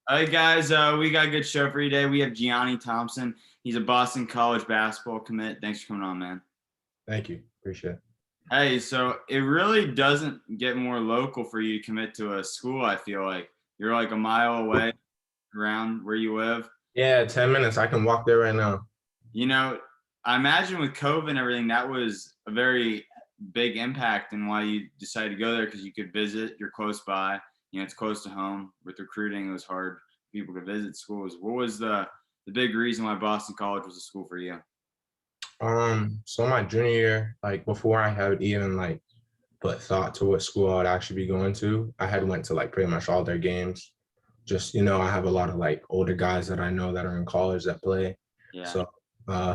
All right, guys, we got a good show for you today. We have Gianni Thompson. He's a Boston College basketball commit. Thanks for coming on, man. Thank you. Appreciate it. Hey, so it really doesn't get more local for you to commit to a school, I feel like. You're like a mile away around where you live. Yeah, 10 minutes. I can walk there right now. You know, I imagine with COVID and everything, that was a very big impact in why you decided to go there because you could visit, you're close by, it's close to home. With recruiting, it was hard for people to visit schools. What was the big reason why Boston College was a school for you? So my junior year, like before I had even like put thought to what school I would actually be going to, I had went to like pretty much all their games. Just, I have a lot of like older guys that I know that are in college that play. Yeah. So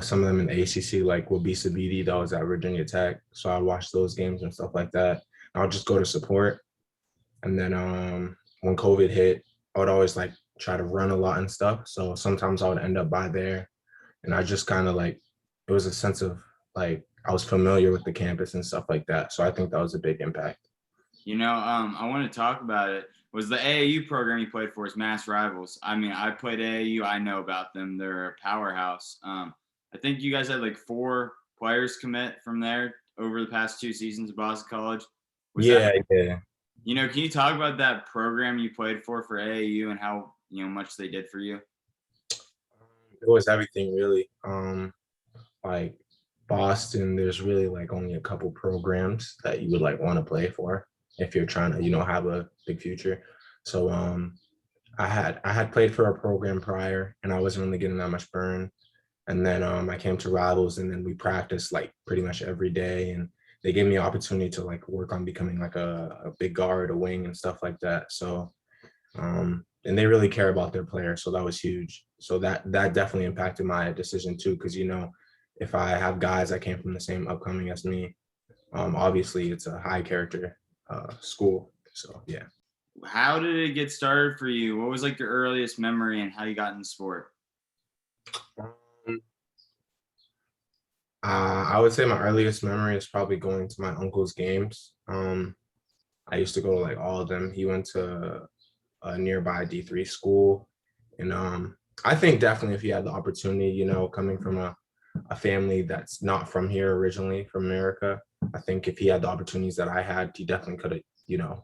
some of them in the ACC, like Wabisa BD, that was at Virginia Tech. So I watched those games and stuff like that. I'll just go to support. And then when COVID hit, I would always like try to run a lot and stuff. So sometimes I would end up by there. And I just kind of like, it was a sense of like, I was familiar with the campus and stuff like that. So I think that was a big impact. I want to talk about it. Was the AAU program you played for is Mass Rivals? I mean, I played AAU. I know about them. They're a powerhouse. I think you guys had like 4 players commit from there over the past 2 seasons of Boston College. Was Yeah, that, yeah. can you talk about that program you played for AAU and how, much they did for you? It was everything really. Like Boston, there's really like only a couple programs that you would like want to play for if you're trying to, have a big future. So I had played for a program prior and I wasn't really getting that much burn. And then I came to Rivals and then we practiced like pretty much every day. And they gave me an opportunity to like work on becoming like a big guard, a wing and stuff like that. So and they really care about their players. So that was huge. So that definitely impacted my decision too. Cause if I have guys that came from the same upcoming as me, obviously it's a high character school. So yeah. How did it get started for you? What was like your earliest memory and how you got in sport? Um, I would say my earliest memory is probably going to my uncle's games. I used to go to like all of them. He went to a nearby D3 school. And I think definitely if he had the opportunity, coming from a family that's not from here originally, from America, I think if he had the opportunities that I had, he definitely could have,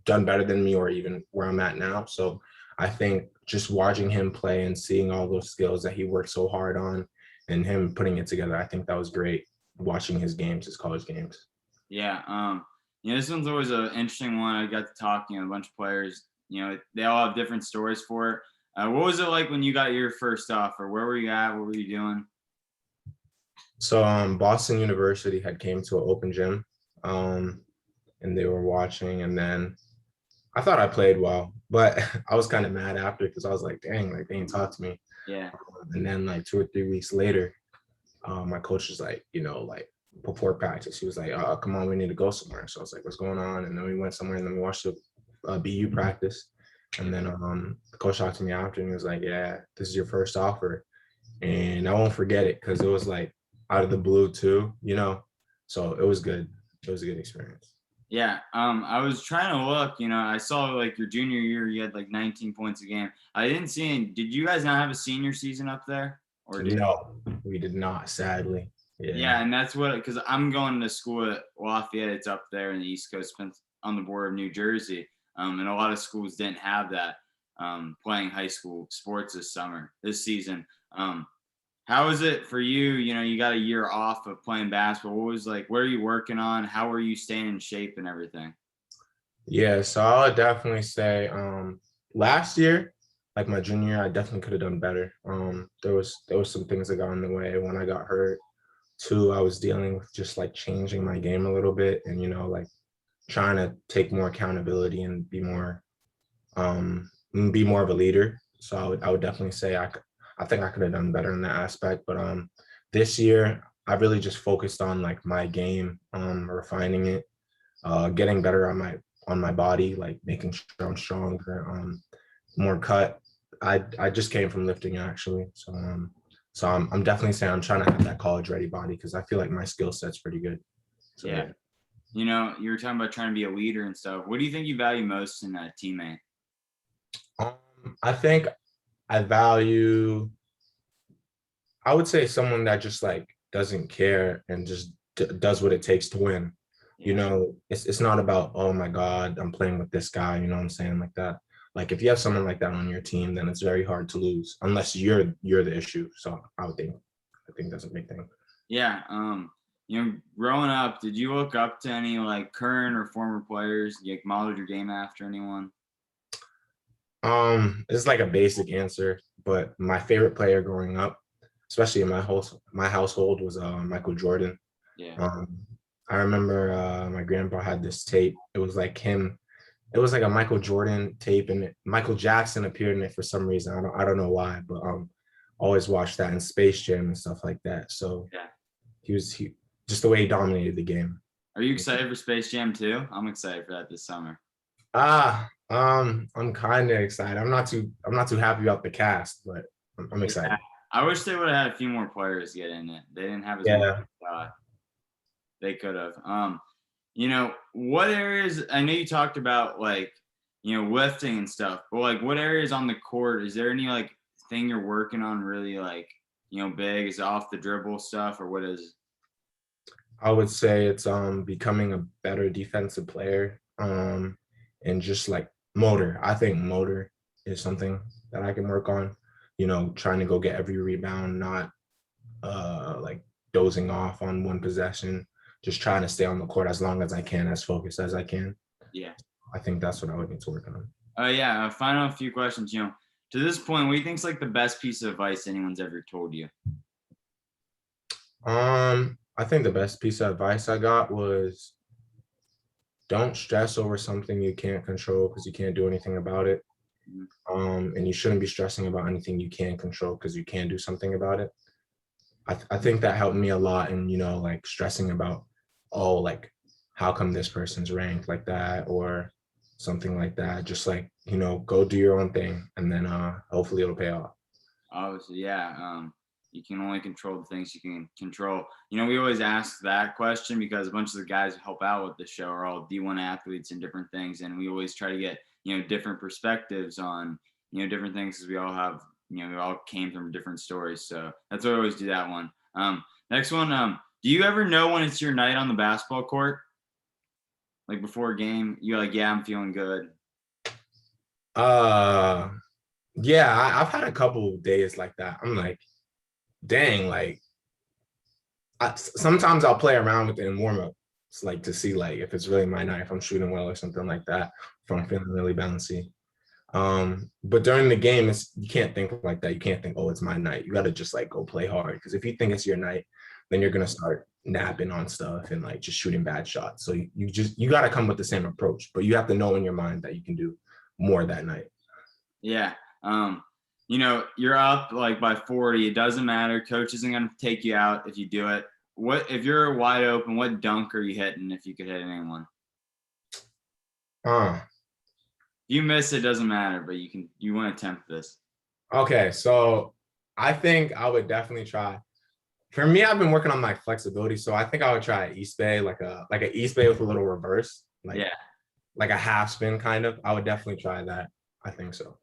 done better than me or even where I'm at now. So I think just watching him play and seeing all those skills that he worked so hard on and him putting it together, I think that was great watching his games, his college games. Yeah. This one's always an interesting one. I got to talk, a bunch of players, they all have different stories for it. What was it like when you got your first offer? Where were you at? What were you doing? So Boston University had came to an open gym and they were watching and then I thought I played well, but I was kind of mad after because I was like, dang, like they didn't talk to me. Yeah. And then like 2 or 3 weeks later, my coach was like, like before practice, he was like, come on, we need to go somewhere. So I was like, what's going on? And then we went somewhere and then we watched the BU practice. And then the coach talked to me after and he was like, yeah, this is your first offer. And I won't forget it because it was like out of the blue too, So it was good. It was a good experience. Yeah. I was trying to look, I saw like your junior year, you had like 19 points a game. I didn't see any. Did you guys not have a senior season up there? Or did No, we did not, sadly. Yeah, Yeah. and that's what, because I'm going to school at Lafayette. It's up there in the East Coast, on the border of New Jersey, and a lot of schools didn't have that playing high school sports this season. How was it for you? You got a year off of playing basketball. What was like? What are you working on? How are you staying in shape and everything? Yeah, so I would definitely say last year, like my junior year, I definitely could have done better. There was some things that got in the way when I got hurt. Two, I was dealing with just like changing my game a little bit and like trying to take more accountability and be more of a leader. So I would definitely say I think I could have done better in that aspect. But this year I really just focused on like my game, refining it, getting better on my body, like making sure I'm stronger, more cut. I just came from lifting actually, so I'm definitely saying I'm trying to have that college ready body because I feel like my skill set's pretty good. So Yeah. yeah. You were talking about trying to be a leader and stuff. What do you think you value most in a teammate? I think I value, I would say someone that just like doesn't care and just does what it takes to win. You Yeah. know, it's not about, oh my God, I'm playing with this guy, you know what I'm saying? Like that. Like if you have someone like that on your team, then it's very hard to lose unless you're the issue. So I think that's a big thing. Yeah. Growing up, did you look up to any like current or former players? You like, modeled your game after anyone? It's like a basic answer, but my favorite player growing up, especially in my household, was Michael Jordan. Yeah. Um, I remember my grandpa had this tape. It was like him. It was like a Michael Jordan tape, and Michael Jackson appeared in it for some reason. I don't know why, but always watched that in Space Jam and stuff like that. So Yeah. he just the way he dominated the game. Are you excited for Space Jam too? I'm excited for that this summer. I'm kind of excited. I'm not too happy about the cast, but I'm Yeah. excited. I wish they would have had a few more players get in it. They didn't have as many Yeah. as I thought they could have. What areas? I know you talked about like, lifting and stuff, but like, what areas on the court? Is there any like thing you're working on really like, big? Is it off the dribble stuff or what is? I would say it's becoming a better defensive player. And just like motor. I think motor is something that I can work on. You know, trying to go get every rebound, not like dozing off on one possession, just trying to stay on the court as long as I can, as focused as I can. Yeah. I think that's what I would need to work on. Yeah. Final few questions. To this point, what do you think's like the best piece of advice anyone's ever told you? I think the best piece of advice I got was don't stress over something you can't control because you can't do anything about it. Mhm. And you shouldn't be stressing about anything you can control because you can do something about it. I think that helped me a lot in, like stressing about, oh, like, how come this person's ranked like that or something like that. Just like, go do your own thing and then hopefully it'll pay off. Obviously, yeah. You can only control the things you can control. We always ask that question because a bunch of the guys who help out with the show are all D1 athletes and different things, and we always try to get different perspectives on different things because we all have we all came from different stories. So that's why I always do that one. Next one. Do you ever know when it's your night on the basketball court? Like before a game, you're like, yeah, I'm feeling good. Uh, yeah, I've had a couple of days like that. I'm like, dang, like sometimes I'll play around with it in warm up. It's like to see like if it's really my night, if I'm shooting well or something like that, if I'm feeling really bouncy. But during the game, you can't think like that. You can't think, oh, it's my night. You got to just like go play hard because if you think it's your night, then you're gonna start napping on stuff and like just shooting bad shots. So you got to come with the same approach, but you have to know in your mind that you can do more that night. Yeah. You're up like by 40. It doesn't matter. Coach isn't going to take you out if you do it. What if you're wide open? What dunk are you hitting if you could hit anyone? Uh, If you miss, it doesn't matter, but you want to attempt this. okay, so I think I would definitely try. For me, I've been working on my flexibility, so I think I would try East Bay, like a East Bay with a little reverse, Yeah. like a half spin kind of. I would definitely try that. I think so.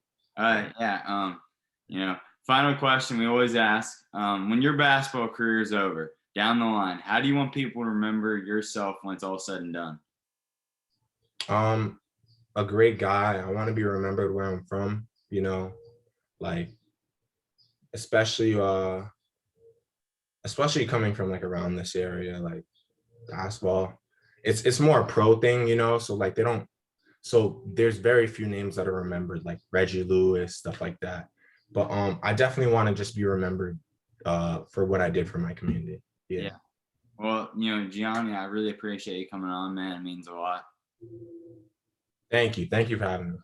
Yeah. Final question we always ask: when your basketball career is over, down the line, how do you want people to remember yourself when it's all said and done? Um, a great guy. I want to be remembered where I'm from, like especially especially coming from like around this area, like basketball. It's more a pro thing, so like they don't so there's very few names that are remembered, like Reggie Lewis, stuff like that. But I definitely want to just be remembered for what I did for my community. Yeah. Yeah. Well, Gianni, I really appreciate you coming on, man. It means a lot. Thank you. Thank you for having me.